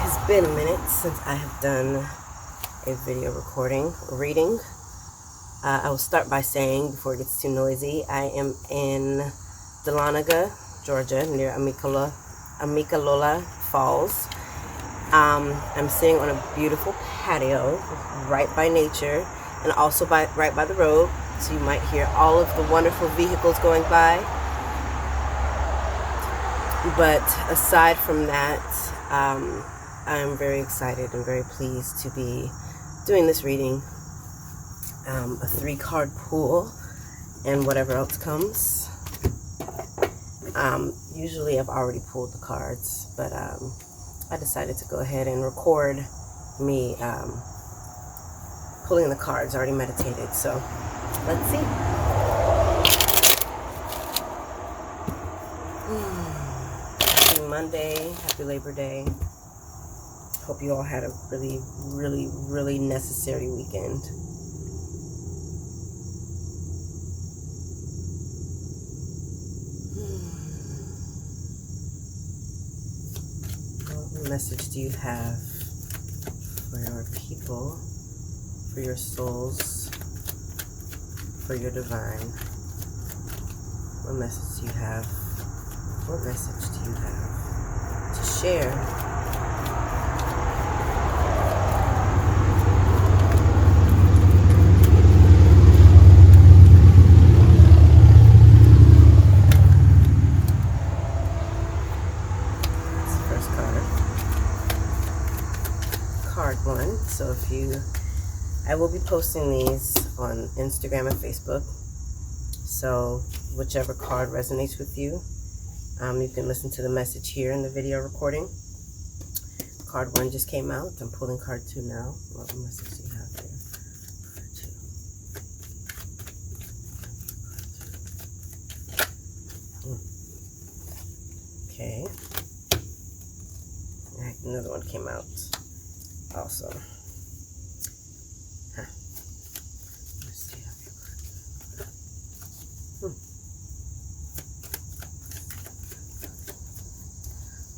has been a minute since I have done a video reading. I will start by saying, before it gets too noisy, I am in Dahlonega, Georgia, near Amicalola Falls. I'm sitting on a beautiful patio right by nature and also right by the road, so you might hear all of the wonderful vehicles going by. But aside from that, I'm very excited and very pleased to be doing this reading. A 3-card pool and whatever else comes. Usually I've already pulled the cards, but I decided to go ahead and record me pulling the cards. I already meditated, so let's see. Happy Monday, happy Labor Day. Hope you all had a really, really, really necessary weekend. What message do you have for your people, for your souls, for your divine? What message do you have? What message do you have to share? So I will be posting these on Instagram and Facebook. So whichever card resonates with you, you can listen to the message here in the video recording. Card 1 just came out. I'm pulling card 2 now. What message do you have there? Okay. Another one came out also.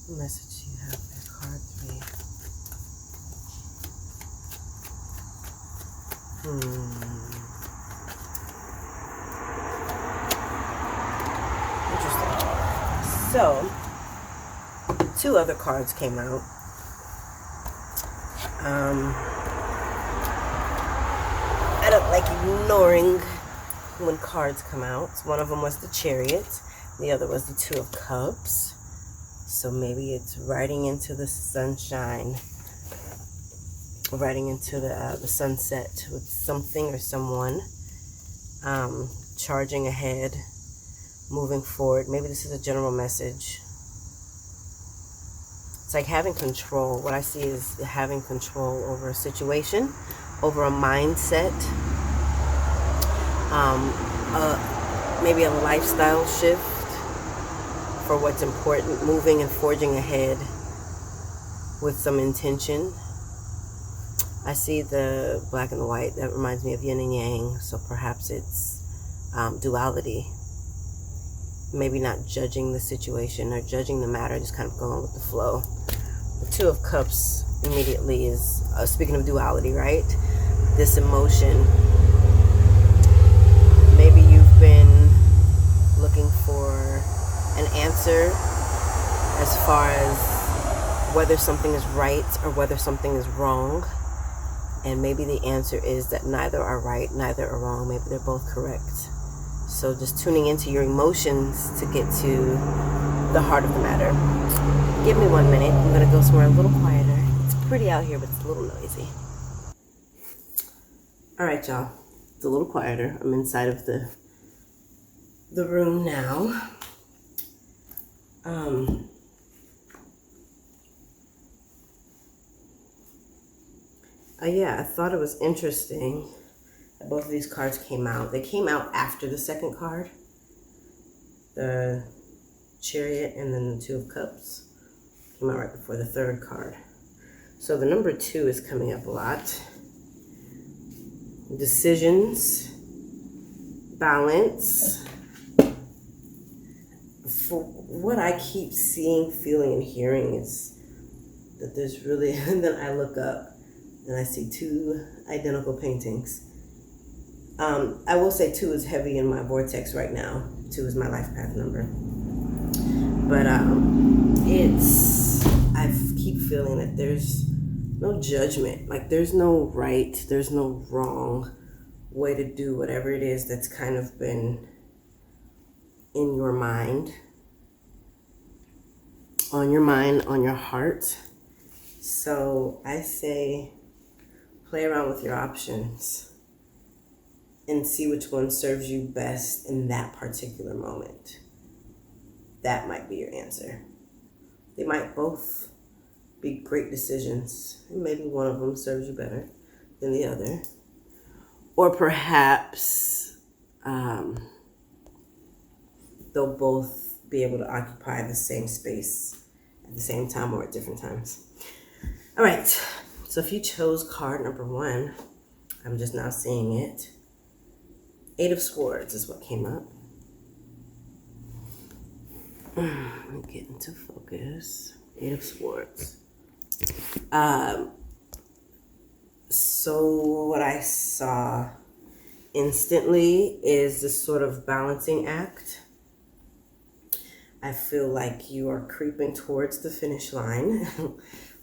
What message do you have for card 3? Interesting. So, 2 other cards came out. I don't like ignoring when cards come out. One of them was the Chariot. The other was the 2 of Cups. So maybe it's riding into the sunshine, riding into the sunset with something or someone, charging ahead, moving forward. Maybe this is a general message. It's like having control. What I see is having control over a situation, over a mindset, maybe a lifestyle shift for what's important, moving and forging ahead with some intention. I see the black and the white. That reminds me of yin and yang, so perhaps it's duality. Maybe not judging the situation or judging the matter, just kind of going with the flow. The 2 of Cups immediately is, speaking of duality, right? This emotion. Maybe you've been looking for an answer as far as whether something is right or whether something is wrong. And maybe the answer is that neither are right, neither are wrong. Maybe they're both correct. So just tuning into your emotions to get to the heart of the matter. Give me 1 minute. I'm going to go somewhere a little quieter. It's pretty out here, but it's a little noisy. All right, y'all. It's a little quieter. I'm inside of the room now. Yeah, I thought it was interesting that both of these cards came out. They came out after the second card, the Chariot, and then the 2 of Cups came out right before the 3rd card. So the number 2 is coming up a lot. Decisions, balance. For what I keep seeing, feeling, and hearing is that there's really, and then I look up and I see two identical paintings. I will say 2 is heavy in my vortex right now. 2 is my life path number. But I keep feeling that there's no judgment. Like there's no right, there's no wrong way to do whatever it is that's kind of been in your mind, on your heart. So I say play around with your options and see which one serves you best in that particular moment. That might be your answer. They might both be great decisions. Maybe one of them serves you better than the other. Or perhaps they'll both be able to occupy the same space at the same time or at different times. All right, so if you chose card number 1, I'm just now seeing it. 8 of Swords is what came up. Let me get into focus. 8 of Swords. So what I saw instantly is this sort of balancing act. I feel like you are creeping towards the finish line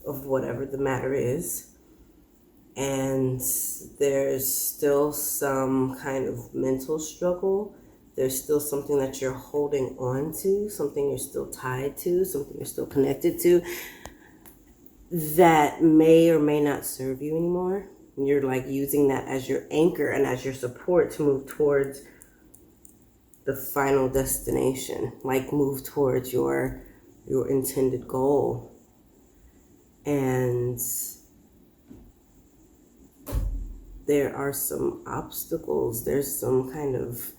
of whatever the matter is. And there's still some kind of mental struggle. There's still something that you're holding on to, something you're still tied to, something you're still connected to that may or may not serve you anymore. And you're like using that as your anchor and as your support to move towards the final destination, like move towards your intended goal. And there are some obstacles, there's some kind of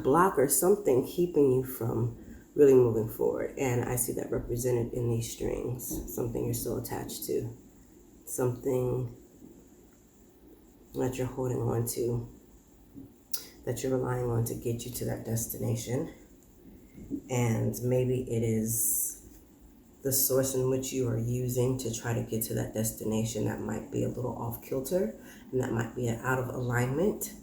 block or something keeping you from really moving forward. And I see that represented in these strings, something you're still attached to, something that you're holding on to, that you're relying on to get you to that destination. And maybe it is the source in which you are using to try to get to that destination that might be a little off kilter, and that might be out of alignment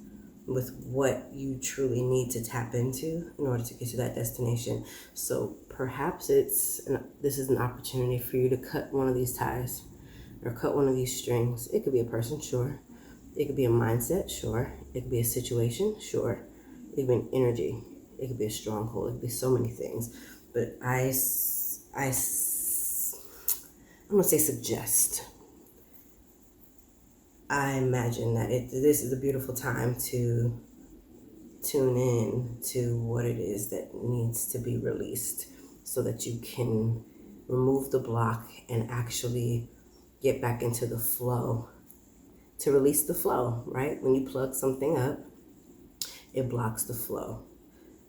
with what you truly need to tap into in order to get to that destination. So perhaps this is an opportunity for you to cut one of these ties or cut one of these strings. It could be a person, sure. It could be a mindset, sure. It could be a situation, sure. It could be an energy. It could be a stronghold. It could be so many things. But I'm going to say suggest. I imagine that this is a beautiful time to tune in to what it is that needs to be released so that you can remove the block and actually get back into the flow, to release the flow, right? When you plug something up, it blocks the flow,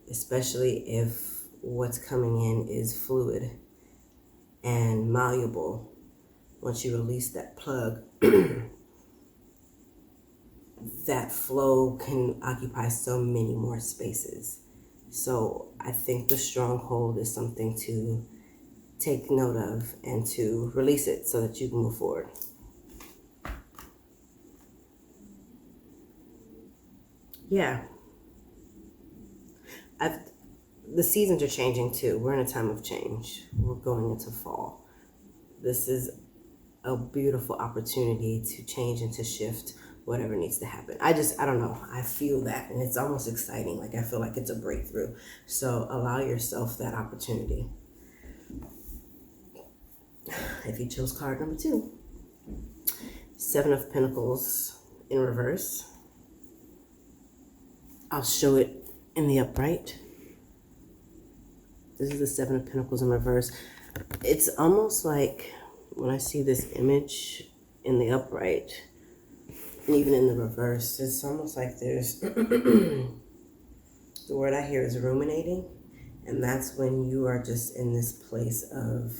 especially if what's coming in is fluid and malleable. Once you release that plug, that flow can occupy so many more spaces. So I think the stronghold is something to take note of and to release it so that you can move forward. Yeah. The seasons are changing too. We're in a time of change. We're going into fall. This is a beautiful opportunity to change and to shift whatever needs to happen. I don't know. I feel that, and it's almost exciting. Like I feel like it's a breakthrough. So allow yourself that opportunity. If you chose card number 2, 7 of Pentacles in reverse. I'll show it in the upright. This is the 7 of Pentacles in reverse. It's almost like when I see this image in the upright, and even in the reverse, it's almost like there's, the word I hear is ruminating. And that's when you are just in this place of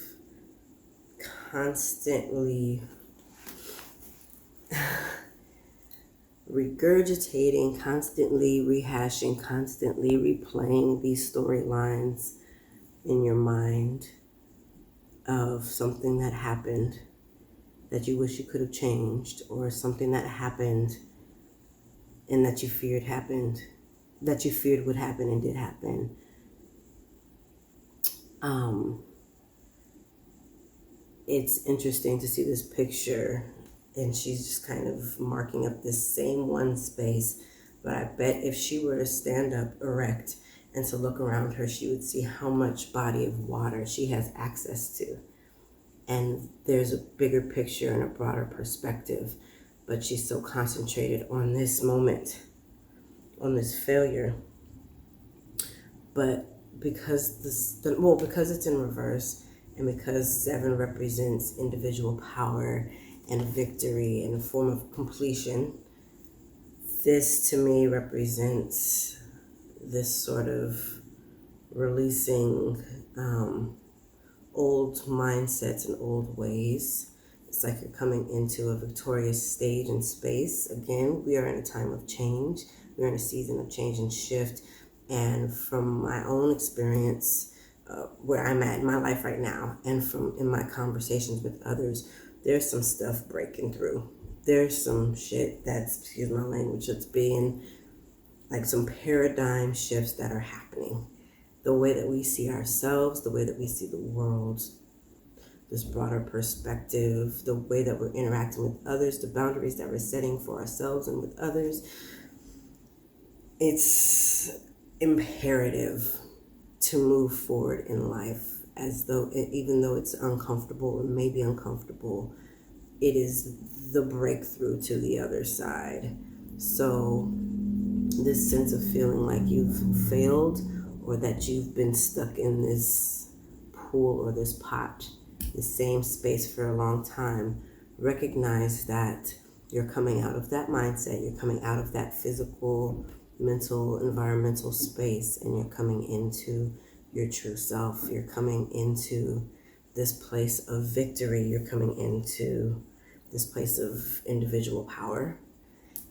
constantly regurgitating, constantly rehashing, constantly replaying these storylines in your mind of something that happened that you wish you could have changed, or something that happened and that you feared happened, that you feared would happen and did happen. It's interesting to see this picture, and she's just kind of marking up this same one space, but I bet if she were to stand up erect and to look around her, she would see how much body of water she has access to. And there's a bigger picture and a broader perspective, but she's so concentrated on this moment, on this failure. But because because it's in reverse, and because 7 represents individual power and victory and a form of completion, this to me represents this sort of releasing old mindsets and old ways. It's like you're coming into a victorious stage and space. Again, we are in a time of change. We're in a season of change and shift. And from my own experience, where I'm at in my life right now, and from in my conversations with others, there's some stuff breaking through. There's some shit that's, excuse my language, that's being like some paradigm shifts that are happening. The way that we see ourselves, the way that we see the world, this broader perspective, the way that we're interacting with others, the boundaries that we're setting for ourselves and with others. It's imperative to move forward in life, as though even though it's uncomfortable and maybe uncomfortable, it is the breakthrough to the other side. So this sense of feeling like you've failed, or that you've been stuck in this pool or this pot, the same space for a long time, recognize that you're coming out of that mindset, you're coming out of that physical, mental, environmental space, and you're coming into your true self. You're coming into this place of victory. You're coming into this place of individual power.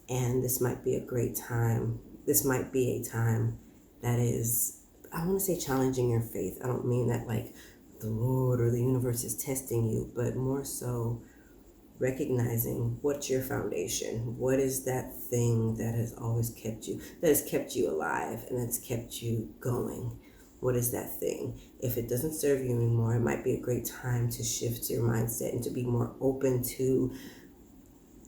And this might be a great time. This might be a time that is, I want to say, challenging your faith. I don't mean that like the Lord or the universe is testing you, but more so recognizing what's your foundation. What is that thing that has always kept you, that has kept you alive and that's kept you going? What is that thing? If it doesn't serve you anymore, it might be a great time to shift your mindset and to be more open to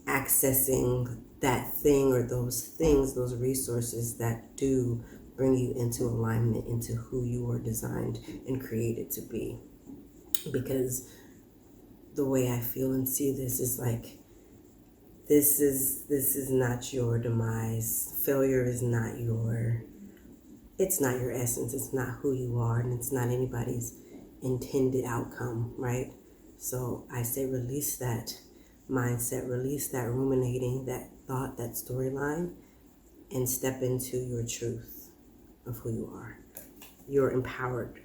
accessing that thing or those things, those resources that do bring you into alignment, into who you were designed and created to be. Because the way I feel and see this is like, this is not your demise. Failure is not it's not your essence. It's not who you are, and it's not anybody's intended outcome, right? So I say release that mindset, release that ruminating, that thought, that storyline, and step into your truth of who you are, your empowered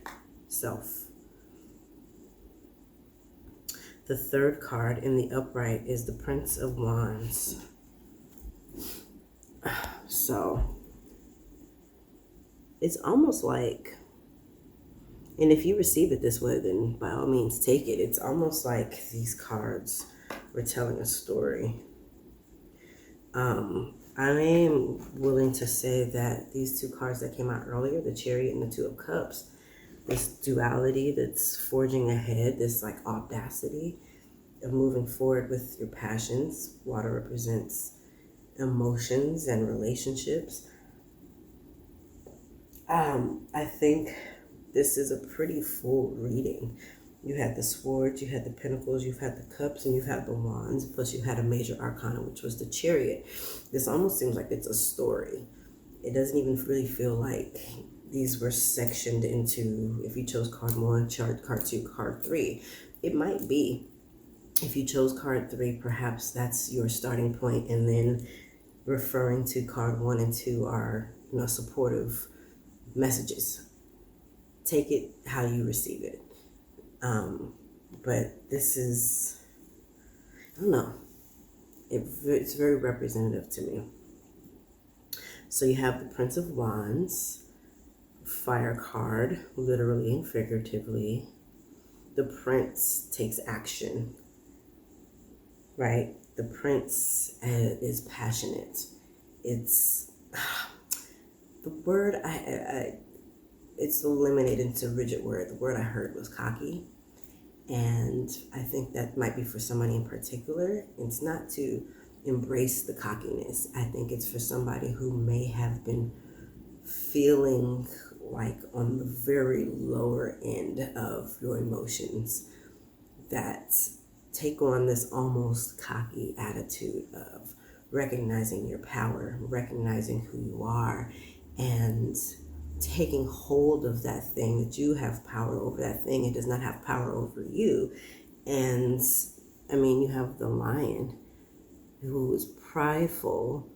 self. The third card in the upright is the Prince of Wands. So it's almost like, and if you receive it this way, then by all means take it. It's almost like these cards were telling a story. I am willing to say that these two cards that came out earlier, the Chariot and the Two of Cups, this duality that's forging ahead, this like audacity of moving forward with your passions. Water represents emotions and relationships. I think this is a pretty full reading. You had the swords, you had the pentacles, you've had the cups, and you've had the wands, plus you had a major arcana, which was the Chariot. This almost seems like it's a story. It doesn't even really feel like these were sectioned into, if you chose card 1, card 2, card 3. It might be. If you chose card 3, perhaps that's your starting point, and then referring to card 1 and 2 are, supportive messages. Take it how you receive it. But this is, I don't know, it's very representative to me. So you have the Prince of Wands, fire card, literally and figuratively. the Prince takes action, right? The Prince is passionate. It's the word it's eliminated into a rigid word. The word I heard was cocky. And I think that might be for somebody in particular. It's not to embrace the cockiness. I think it's for somebody who may have been feeling like on the very lower end of your emotions, that take on this almost cocky attitude of recognizing your power, recognizing who you are, and taking hold of that thing, that you have power over that thing. It does not have power over you. And I mean, you have the lion who is prideful,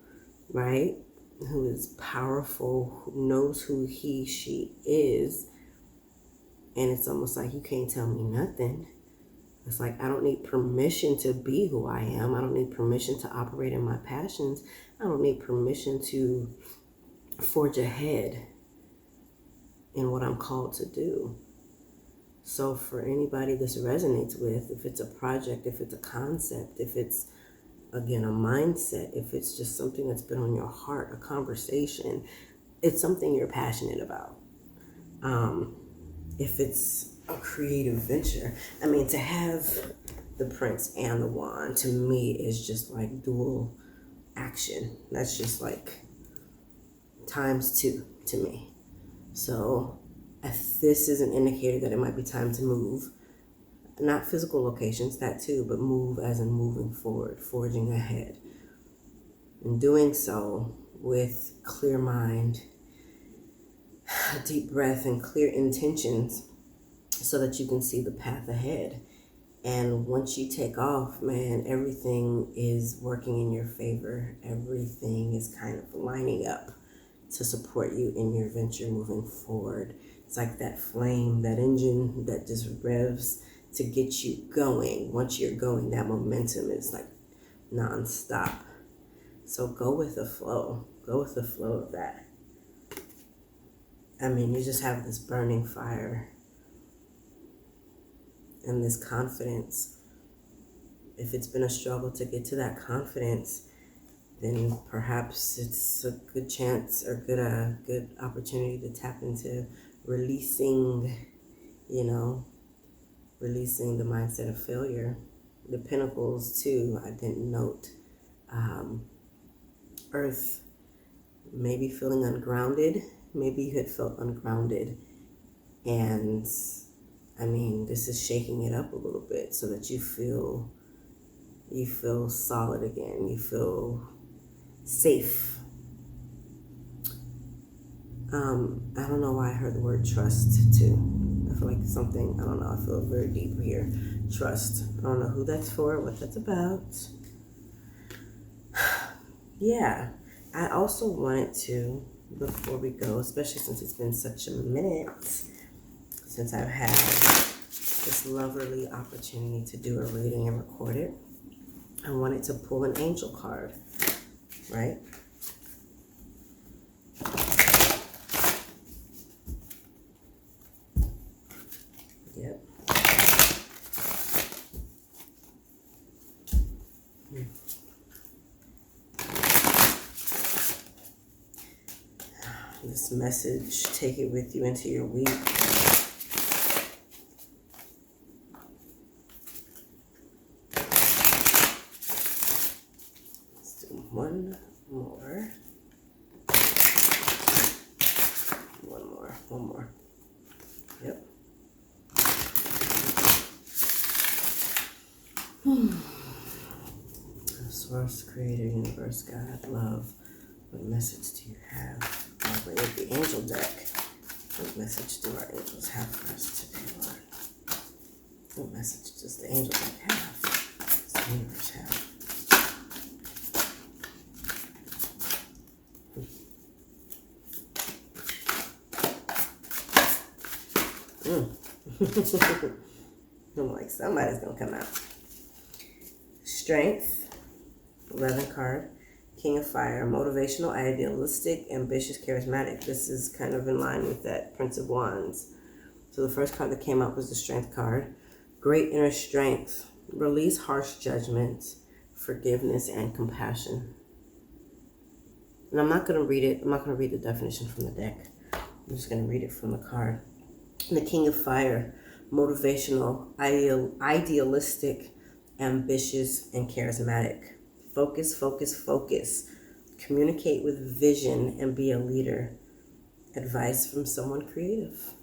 right? Who is powerful, who knows who she is. And it's almost like, you can't tell me nothing. It's like, I don't need permission to be who I am. I don't need permission to operate in my passions. I don't need permission to forge ahead in what I'm called to do. So for anybody this resonates with, if it's a project, if it's a concept, if it's, again, a mindset, if it's just something that's been on your heart, a conversation, it's something you're passionate about. If it's a creative venture, I mean, to have the Prince and the Wand, to me, is just like dual action. That's just like ×2 to me. So if this is an indicator that it might be time to move, not physical locations, that too, but move as in moving forward, forging ahead. And doing so with clear mind, a deep breath, and clear intentions, so that you can see the path ahead. And once you take off, man, everything is working in your favor. Everything is kind of lining up to support you in your venture moving forward. It's like that flame, that engine that just revs to get you going. Once you're going, that momentum is like nonstop. So go with the flow. Go with the flow of that. I mean, you just have this burning fire and this confidence. If it's been a struggle to get to that confidence, then perhaps it's a good chance or good opportunity to tap into releasing the mindset of failure. The Pentacles too, I didn't note. Earth, maybe feeling ungrounded. Maybe you had felt ungrounded. And I mean, this is shaking it up a little bit so that you feel solid again. You feel safe. I don't know why I heard the word trust too. I feel like something, I don't know, I feel very deep here. Trust. I don't know who that's for, what that's about. Yeah. I also wanted to, before we go, especially since it's been such a minute since I've had this lovely opportunity to do a reading and record it, I wanted to pull an angel card, right? Yep. This message, take it with you into your week. Let's do one more. One more. Yep. Source, Creator, Universe, God, Love, what message do you have? I'll bring up the angel deck. What message do our angels have for us today, Lord? What message does the angel deck have? Does the universe have? I'm like, somebody's gonna come out. Strength, 11 card. King of Fire, motivational, idealistic, ambitious, charismatic. This is kind of in line with that Prince of Wands. So the first card that came up was the Strength card. great inner strength. Release harsh judgments, forgiveness, and compassion. And I'm not going to read it. I'm not going to read the definition from the deck. I'm just going to read it from the card. The King of Fire, motivational, idealistic, ambitious, and charismatic. Focus, focus, focus. Communicate with vision and be a leader. Advice from someone creative.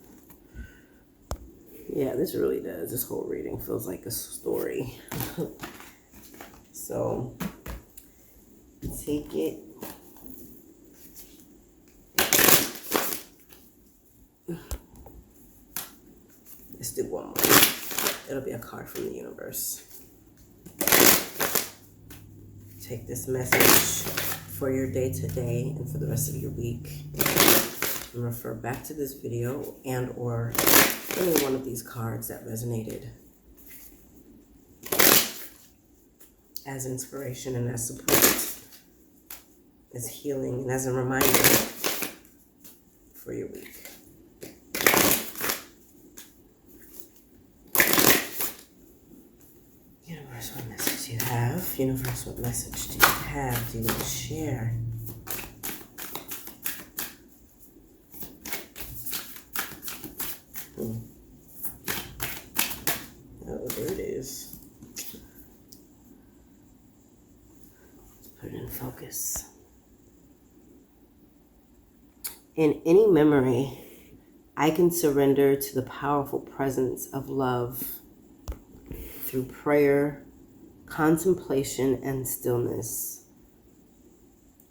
Yeah, this really does. This whole reading feels like a story. So, take it. Let's do one more. It'll be a card from the universe. Take this message for your day today and for the rest of your week. And refer back to this video and or any one of these cards that resonated as inspiration and as support, as healing, and as a reminder for your week. Universe, what message do you have? Universe, what message do you have? Do you want to share? Oh, there it is. Let's put it in focus. In any memory, I can surrender to the powerful presence of love through prayer, contemplation, and stillness.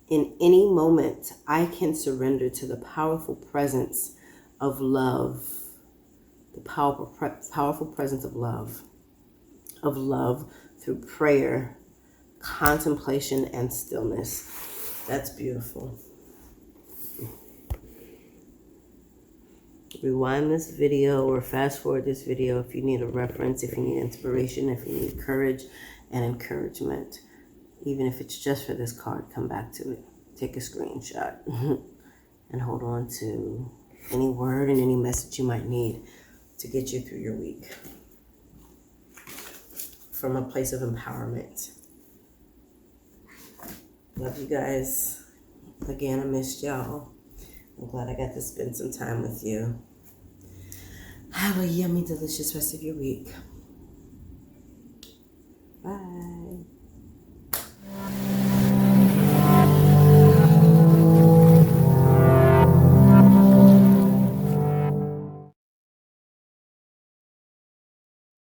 In any moment, I can surrender to the powerful presence of love. The powerful presence of love through prayer, contemplation, and stillness. That's beautiful. Rewind this video or fast forward this video if you need a reference, if you need inspiration, if you need courage and encouragement. Even if it's just for this card, come back to it. Take a screenshot and hold on to any word and any message you might need to get you through your week from a place of empowerment. Love you guys. Again, I missed y'all. I'm glad I got to spend some time with you. Have a yummy, delicious rest of your week. Bye.